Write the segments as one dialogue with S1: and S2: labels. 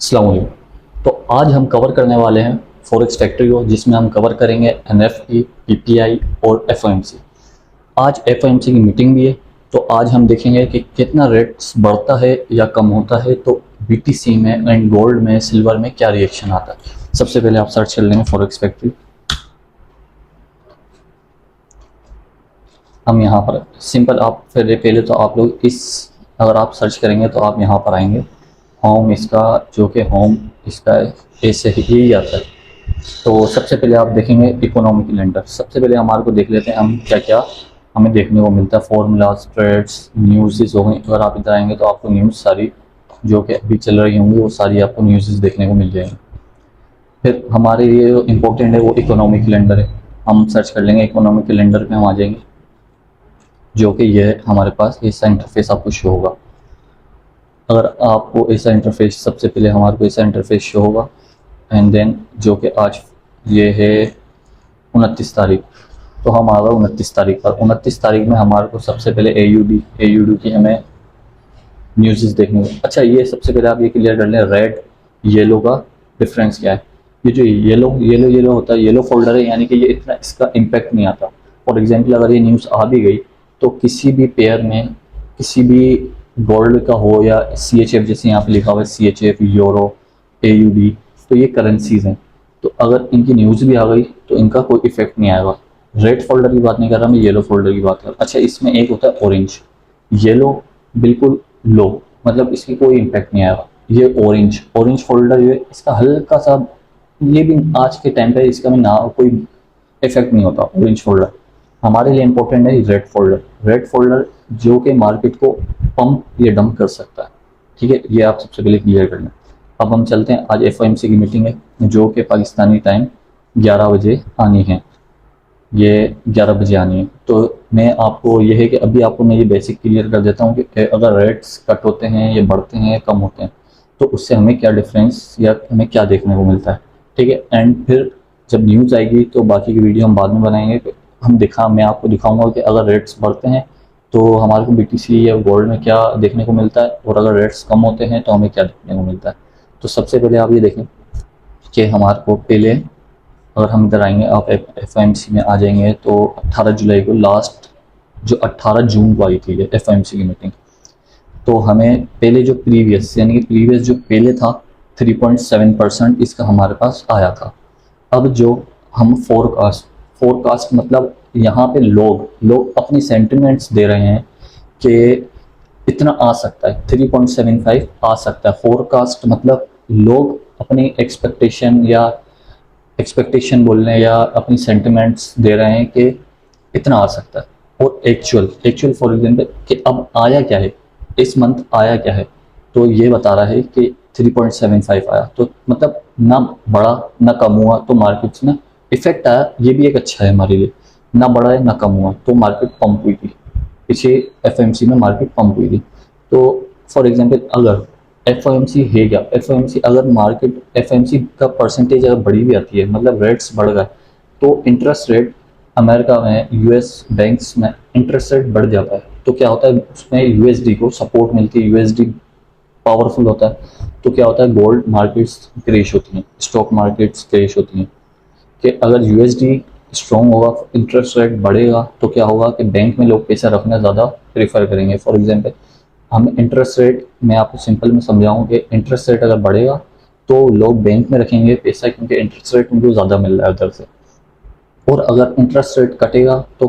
S1: अस्सलाम वालेकुम। तो आज हम कवर करने वाले हैं फॉरेक्स फैक्ट्री को, जिसमें हम कवर करेंगे एनएफटी, पीपीआई और एफओएमसी। आज एफओएमसी की मीटिंग भी है, तो आज हम देखेंगे कि कितना रेट्स बढ़ता है या कम होता है, तो बीटीसी में एंड गोल्ड में, सिल्वर में क्या रिएक्शन आता है। सबसे पहले आप सर्च कर लेंगे फॉरेक्स फैक्ट्री। हम यहाँ पर सिंपल, आप फिर पहले तो आप लोग अगर आप सर्च करेंगे तो आप यहाँ पर आएंगे। होम इसका, जो कि होम इसका ऐसे ही आता है। तो सबसे पहले आप देखेंगे इकोनॉमिक कैलेंडर। सबसे पहले हमारे को देख लेते हैं हम क्या क्या हमें देखने को मिलता है। फॉर्मूलाज, ट्रेड्स, न्यूज़ हो गई। अगर आप इधर आएंगे तो आपको न्यूज़ सारी जो कि अभी चल रही होंगी वो सारी आपको न्यूज़ देखने को मिल जाएंगी। फिर हमारे लिए जो इम्पोर्टेंट है वो इकोनॉमिक कैलेंडर है। हम सर्च कर लेंगे इकोनॉमिक कैलेंडर पे, हम आ जाएंगे, जो कि ये है हमारे पास। ऐसा इंटरफेस आपको शो होगा। अगर आपको ऐसा इंटरफेस, सबसे पहले हमारे को ऐसा इंटरफेस शो होगा। एंड देन जो कि आज ये है 29 तारीख, तो हम आ गए 29 तारीख पर। 29 तारीख में हमारे को सबसे पहले एयूडी की हमें न्यूज़ देखने को। अच्छा, ये सबसे पहले आप ये क्लियर कर लें, रेड येलो का डिफरेंस क्या है। ये जो येलो होता है, येलो फोल्डर है, यानी कि ये इतना इसका इम्पैक्ट नहीं आता। फॉर एग्जांपल अगर ये न्यूज़ आ भी गई तो किसी भी पेयर में, किसी भी गोल्ड का हो या CHF, जैसे यहाँ पे लिखा हुआ है CHF, यूरो, AUD, तो ये करेंसीज हैं। तो अगर इनकी न्यूज़ भी आ गई तो इनका कोई इफेक्ट नहीं आएगा। रेड फोल्डर की बात नहीं कर रहा मैं, येलो फोल्डर की बात कर रहा। अच्छा, इसमें एक होता है ऑरेंज। येलो बिल्कुल लो, मतलब इसकी कोई इम्पैक्ट नहीं आएगा। ये ऑरेंज फोल्डर, ये इसका हल्का सा, ये भी आज के टाइम पे इसका भी ना कोई इफेक्ट नहीं होता। ऑरेंज फोल्डर हमारे लिए इंपॉर्टेंट है। रेड फोल्डर जो कि मार्केट को पंप या डंप कर सकता है। ठीक है, ये आप सबसे पहले क्लियर कर लें। अब हम चलते हैं, आज FOMC की मीटिंग है जो कि पाकिस्तानी टाइम 11 बजे आनी है। ये 11 बजे आनी है। तो मैं आपको ये है कि अभी आपको मैं ये बेसिक क्लियर कर देता हूँ कि अगर रेट्स कट होते हैं, ये बढ़ते हैं, कम होते हैं, तो उससे हमें क्या डिफरेंस या हमें क्या देखने को मिलता है। ठीक है, एंड फिर जब न्यूज़ आएगी तो बाकी की वीडियो हम बाद में बनाएंगे। मैं आपको दिखाऊंगा कि अगर रेट्स बढ़ते हैं तो हमारे को BTC या गोल्ड में क्या देखने को मिलता है, और अगर रेट्स कम होते हैं तो हमें क्या देखने को मिलता है। तो सबसे पहले आप ये देखें कि हमारे को पहले, अगर हम इधर आएंगे, आप FOMC में आ जाएंगे तो 18 जुलाई को, लास्ट जो 18 जून को आई थी ये FOMC की मीटिंग। तो हमें पहले जो प्रीवियस, यानी कि प्रीवियस जो पहले था 3.7% इसका हमारे पास आया था। अब जो हम फोरकास्ट मतलब यहाँ पे लोग अपनी सेंटिमेंट्स दे रहे हैं कि इतना आ सकता है, 3.75 आ सकता है। फोरकास्ट मतलब लोग अपनी एक्सपेक्टेशन बोलने या अपनी सेंटिमेंट्स दे रहे हैं कि इतना आ सकता है। और एक्चुअल फॉर एग्जाम्पल कि अब आया क्या है, इस मंथ आया क्या है, तो ये बता रहा है कि 3.75 आया। तो मतलब ना बढ़ा ना कम हुआ, तो मार्केट्स में इफेक्ट आया। ये भी एक अच्छा है हमारे लिए। ना बढ़ा है ना कम हुआ, तो मार्केट पंप हुई थी। पीछे FOMC में मार्केट पंप हुई थी। तो फॉर एग्जांपल अगर FOMC है क्या, FOMC अगर मार्केट FOMC का परसेंटेज अगर बढ़ी भी आती है, मतलब रेट्स बढ़ गए, तो इंटरेस्ट रेट अमेरिका में, US बैंक्स में इंटरेस्ट रेट बढ़ जाता है। तो क्या होता है, उसमें USD को सपोर्ट मिलती है, USD पावरफुल होता है। तो क्या होता है, गोल्ड मार्केट्स क्रैश होती हैं, स्टॉक मार्केट्स क्रैश होती हैं। कि अगर USD स्ट्रॉन्ग होगा, इंटरेस्ट रेट बढ़ेगा, तो क्या होगा कि बैंक में लोग पैसा रखना ज़्यादा प्रेफर करेंगे। फॉर एग्जांपल हम इंटरेस्ट रेट, मैं आपको सिंपल में समझाऊं कि इंटरेस्ट रेट अगर बढ़ेगा तो लोग बैंक में रखेंगे पैसा, क्योंकि इंटरेस्ट रेट उनको ज़्यादा मिल रहा है उधर से। और अगर इंटरेस्ट रेट कटेगा तो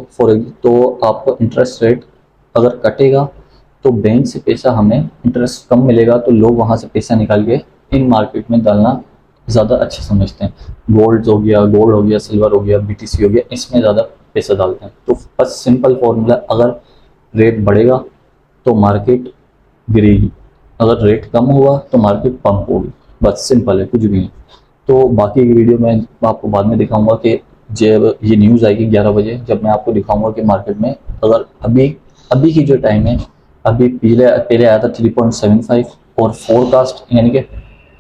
S1: आपको इंटरेस्ट रेट अगर कटेगा तो बैंक से पैसा, हमें इंटरेस्ट कम मिलेगा, तो लोग वहाँ से पैसा निकाल के इन मार्केट में डालना ज़्यादा अच्छा समझते हैं। गोल्ड हो गया, सिल्वर हो गया, BTC हो गया, इसमें ज़्यादा पैसा डालते हैं। तो बस सिंपल फॉर्मूला, अगर रेट बढ़ेगा तो मार्केट गिरेगी, अगर रेट कम हुआ तो मार्केट पंप होगी। बस सिंपल है, कुछ भी नहीं। तो बाकी की वीडियो में आपको बाद में दिखाऊंगा कि जब ये न्यूज़ आएगी 11 बजे, जब मैं आपको दिखाऊंगा कि मार्केट में अगर अभी की जो टाइम है, अभी पहले आया था 3.75, और फोरकास्ट यानी कि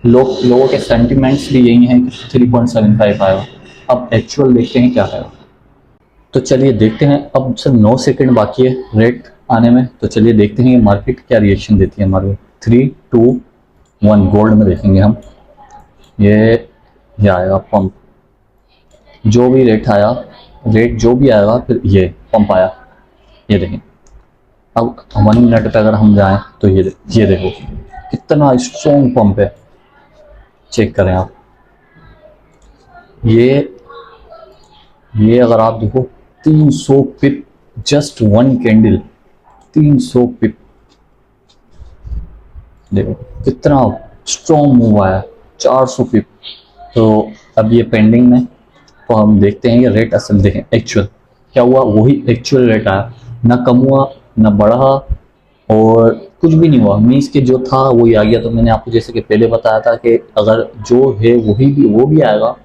S1: लोगों के सेंटिमेंट्स भी यही हैं कि 3.75 आएगा। अब एक्चुअल देखते हैं क्या है। तो चलिए देखते हैं, अब सिर्फ 9 सेकंड बाकी है रेट आने में। तो चलिए देखते हैं मार्केट क्या रिएक्शन देती है हमारे। 3, 2, 1 गोल्ड में देखेंगे हम, ये आएगा पंप, जो भी रेट आया, रेट जो भी आएगा फिर ये पंप आया, ये देखें। अब 1 मिनट पे अगर हम जाएं तो ये देखो कितना स्ट्रॉन्ग पंप है, चेक करें आप। ये अगर आप देखो 300 पिप, जस्ट 1 कैंडल 300 पिप, देखो कितना स्ट्रॉन्ग मूव आया, 400 पिप। तो अब ये पेंडिंग में, तो हम देखते हैं ये रेट असल देखें एक्चुअल क्या हुआ, वही एक्चुअल रेट आया, ना कम हुआ ना बढ़ा और कुछ भी नहीं हुआ, मीन्स के जो था वही आ गया। तो मैंने आपको जैसे कि पहले बताया था कि अगर जो है वही भी वो भी आएगा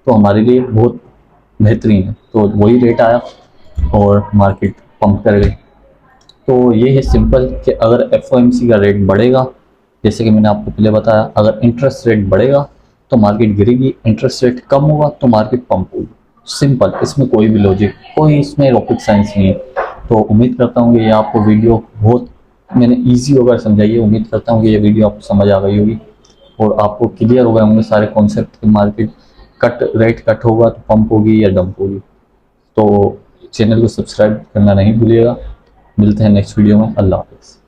S1: तो हमारे लिए बहुत बेहतरीन है। तो वही रेट आया और मार्केट पंप कर गई। तो ये है सिंपल कि अगर FOMC का रेट बढ़ेगा, जैसे कि मैंने आपको पहले बताया, अगर इंटरेस्ट रेट बढ़ेगा तो मार्केट गिरेगी, इंटरेस्ट रेट कम होगा तो मार्केट पंप होगी। सिंपल, इसमें कोई भी लॉजिक, कोई इसमें रॉकेट साइंस नहीं है। तो उम्मीद करता हूँ कि ये आपको वीडियो बहुत मैंने ईजी होकर समझाई है। उम्मीद करता हूँ कि ये वीडियो आपको समझ आ गई होगी और आपको क्लियर हो गए होंगे सारे कॉन्सेप्ट कि मार्केट रेट कट होगा तो पंप होगी या डंप होगी। तो चैनल को सब्सक्राइब करना नहीं भूलिएगा। मिलते हैं नेक्स्ट वीडियो में। अल्लाह हाफ़िज़।